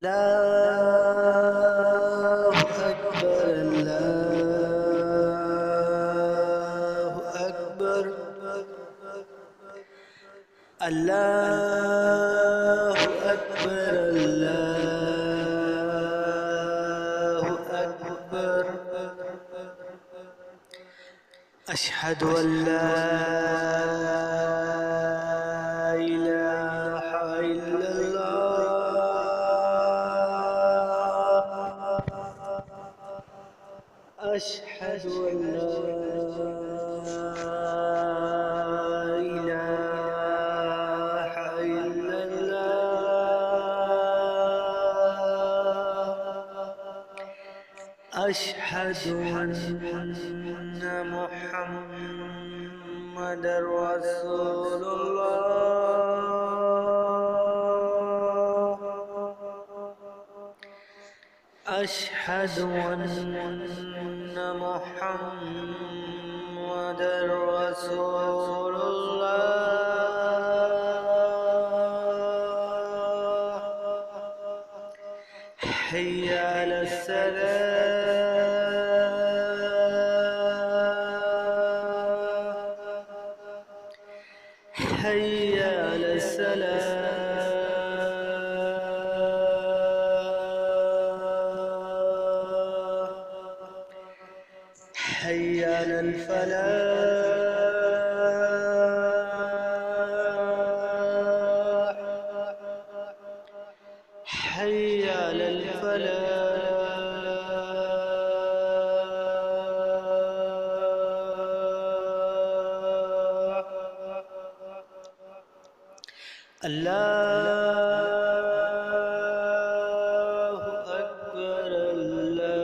अल्लाहु अकबर, अल्लाहु अकबर, अल्लाहु अकबर, अल्लाहु अकबर। अशहदु अल्ला इलाहा इल्लल्लाह, अशहदु अल्ला इलाहा इल्लल्लाह, अशहदु अन्ना मुहम्मदर रसूलुल्लाह, अशहदु अन्ना मुहम्मदर रसूलुल्लाह। हय्या अलस्सलाह, हय्या अलस्सलाह, हय्या अलफलाह, हय्या अलफलाह। अल्लाहु अकबर, अल्लाहु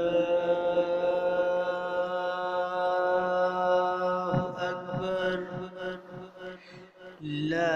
अकबर, ला